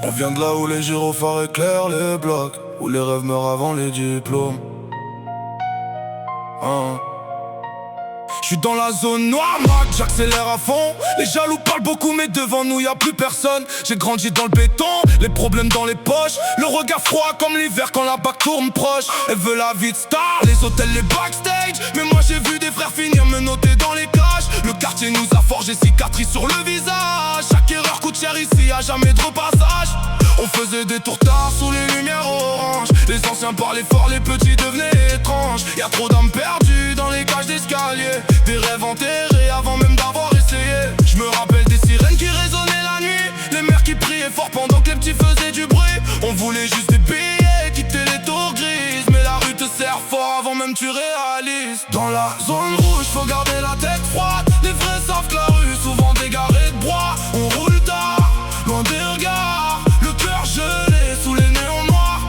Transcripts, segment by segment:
On vient de là où les gyrophares éclairent les blocs, où les rêves meurent avant les diplômes. J'suis dans la zone noire, Mac, j'accélère à fond. Les jaloux parlent beaucoup mais devant nous y'a plus personne. J'ai grandi dans le béton, les problèmes dans les poches. Le regard froid comme l'hiver quand la bac tourne proche. Elle veut la vie de star, les hôtels, les backstage. Mais moi j'ai vu des frères finir menottés dans les cages. Le quartier nous a forgé cicatrices sur le visage. Chaque erreur coûte cher ici, y'a jamais de repassage. On faisait des tours tard sous les lumières oranges. Les anciens parlaient fort, les petits devenaient étranges. Y'a trop d'âmes perdues dans les cages d'escalier. Des rêves enterrés avant même d'avoir essayé. Je me rappelle des sirènes qui résonnaient la nuit. Les mères qui priaient fort pendant que les petits faisaient du bruit. On voulait juste des billets, quitter les tours grises. Mais la rue te serre fort avant même tu réalises. Dans la zone rouge, faut garder la tête froide. Les vrais savent que la rue souvent dégarée de bois. On roule tard, loin des regards. Le cœur gelé sous les néons noirs.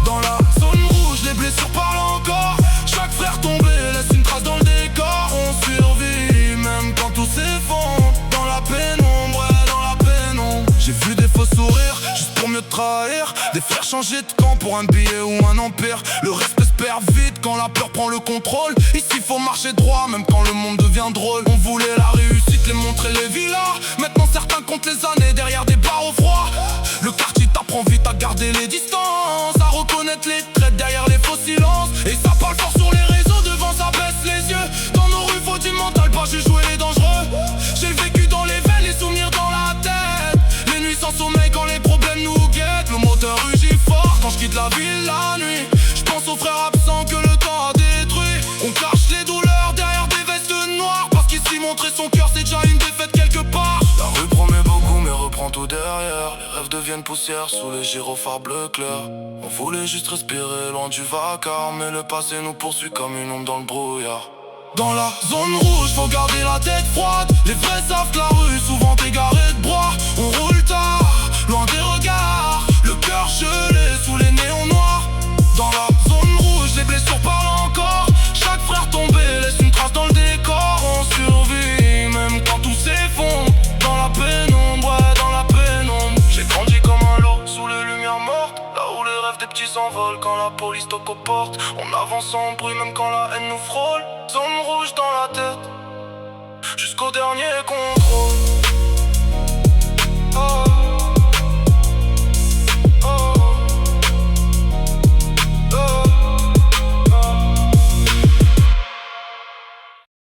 Dans la zone rouge, les blessures parlent encore. Chaque frère tombé laisse une trace dans le décor. On survit même quand tout s'effondre. Dans la pénombre, ouais, dans la pénombre. J'ai vu des faux sourires juste pour mieux te trahir. Des frères changer de camp pour un billet ou un empire. Le respect se perd vite quand la peur prend le contrôle. Ici faut marcher droit même quand le monde devient drôle. On voulait la réussite, les montrer les villas. Maintenant certains comptent les années derrière des barres au froid. Le quartier t'apprend vite à garder les distances, à reconnaître les traits derrière les faux silences. Et ça parle fort sur les réseaux, devant ça baisse les yeux. Dans nos rues faut du mental, pas juste jouer les dangereux. J'ai le vécu dans les veines, les souvenirs dans la tête. Les nuits sans sommeil quand les problèmes nous guettent. Le moteur rugit fort quand je quitte la ville la nuit. Je pense aux frères absents que le temps a détruit. On cache les douleurs derrière des vestes noires. Parce qu'ici montrer son cœur c'est déjà une défaite quelque part. La rue promet beaucoup mais reprend tout derrière. Les rêves deviennent poussière sous les gyrophares bleu clair. On voulait juste respirer loin du vacarme. Mais le passé nous poursuit comme une ombre dans le brouillard. Dans la zone rouge, faut garder la tête froide. Les vrais savent que la rue souvent égarée de bras. On roule tard, loin des regards. Le cœur gelé sous les néons noirs. Dans la zone rouge, les blessures parlent encore. Chaque frère tombé laisse une trace dans le décor. On survit même quand tout s'effondre. Dans la pénombre, ouais, dans la pénombre. J'ai grandi comme un lot sous les lumières mortes. Là où les rêves des petits s'envolent quand la police toque aux portes. On avance sans bruit même quand la haine nous frôle. Zone rouge dans la tête, jusqu'au dernier